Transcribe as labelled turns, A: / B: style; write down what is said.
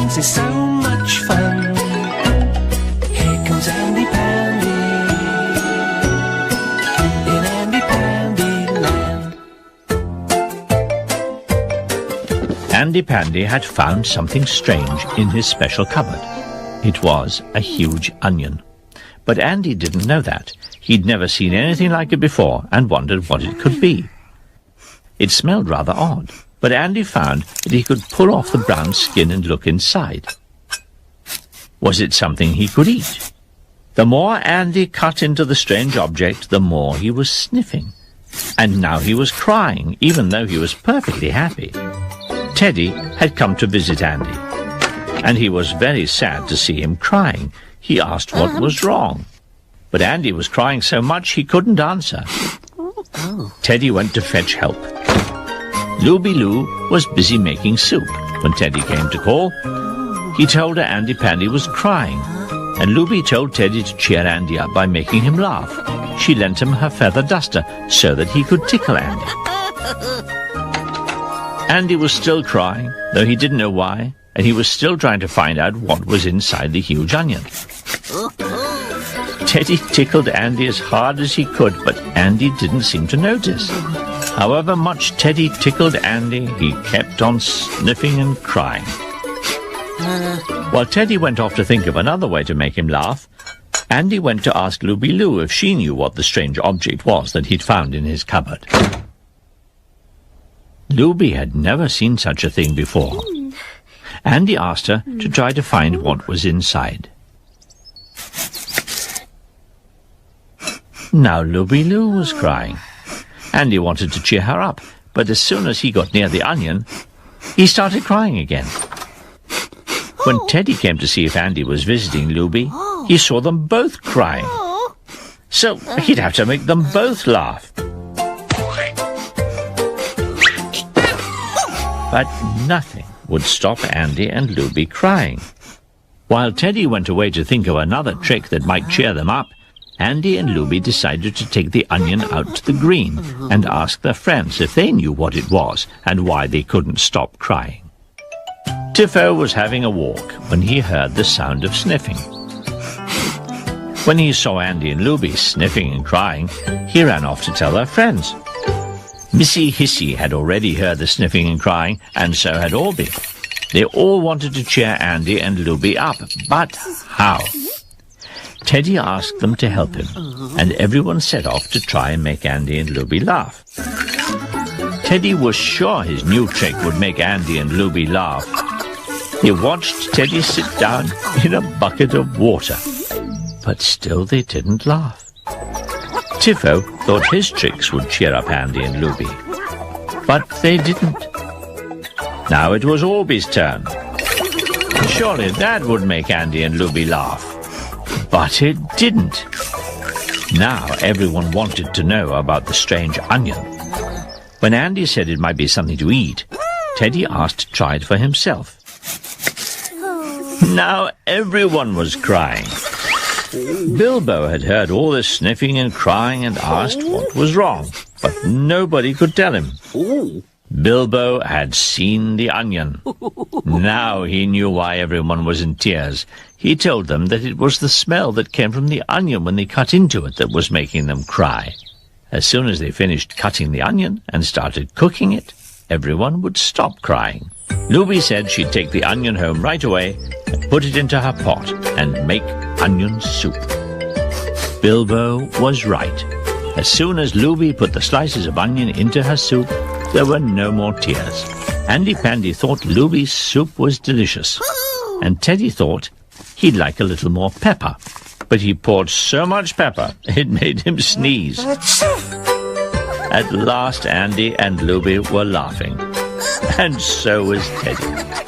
A: thinks it's so much fun. Here comes Andy Pandy in Andy Pandy Land.
B: Andy Pandy had found something strange in his special cupboard. It was a huge onion. But Andy didn't know that. He'd never seen anything like it before and wondered what it could be. It smelled rather odd, but Andy found that he could pull off the brown skin and look inside. Was it something he could eat? The more Andy cut into the strange object, the more he was sniffing. And now he was crying, even though he was perfectly happy. Teddy had come to visit Andy, and he was very sad to see him crying. He asked what was wrong, but Andy was crying so much he couldn't answer. Teddy went to fetch help. Looby Loo was busy making soup when Teddy came to call. He told her Andy Pandy was crying, and Looby told Teddy to cheer Andy up by making him laugh. She lent him her feather duster so that he could tickle Andy. Andy was still crying, though he didn't know why, and he was still trying to find out what was inside the huge onion. Teddy tickled Andy as hard as he could, but Andy didn't seem to notice. However much Teddy tickled Andy, he kept on sniffing and crying. While Teddy went off to think of another way to make him laugh, Andy went to ask Looby Loo if she knew what the strange object was that he'd found in his cupboard. Looby had never seen such a thing before. Andy asked her to try to find what was inside. Now Looby Loo was crying. Andy wanted to cheer her up, but as soon as he got near the onion, he started crying again. When Teddy came to see if Andy was visiting Looby, he saw them both crying. So he'd have to make them both laugh. But nothing would stop Andy and Looby crying. While Teddy went away to think of another trick that might cheer them up, Andy and Looby decided to take the onion out to the green and ask their friends if they knew what it was and why they couldn't stop crying. Tiffo was having a walk when he heard the sound of sniffing. When he saw Andy and Looby sniffing and crying, he ran off to tell their friends. Missy Hissy had already heard the sniffing and crying, and so had Orby. They all wanted to cheer Andy and Looby up, but how? Teddy asked them to help him, and everyone set off to try and make Andy and Looby laugh. Teddy was sure his new trick would make Andy and Looby laugh. He watched Teddy sit down in a bucket of water, but still they didn't laugh. Tiffo thought his tricks would cheer up Andy and Looby, but they didn't. Now it was Orby's turn. Surely that would make Andy and Looby laugh. But it didn't. Now everyone wanted to know about the strange onion. When Andy said it might be something to eat, Teddy asked to try it for himself. Now everyone was crying. Bilbo had heard all this sniffing and crying and asked what was wrong, but nobody could tell him. Bilbo had seen the onion. Now he knew why everyone was in tears. He told them that it was the smell that came from the onion when they cut into it that was making them cry. As soon as they finished cutting the onion and started cooking it, everyone would stop crying. Looby said she'd take the onion home right away and put it into her pot and make onion soup. Bilbo was right. As soon as Looby put the slices of onion into her soup, there were no more tears. Andy Pandy thought Looby's soup was delicious, and Teddy thought he'd like a little more pepper, but he poured so much pepper it made him sneeze. At last Andy and Looby were laughing, and so was Teddy.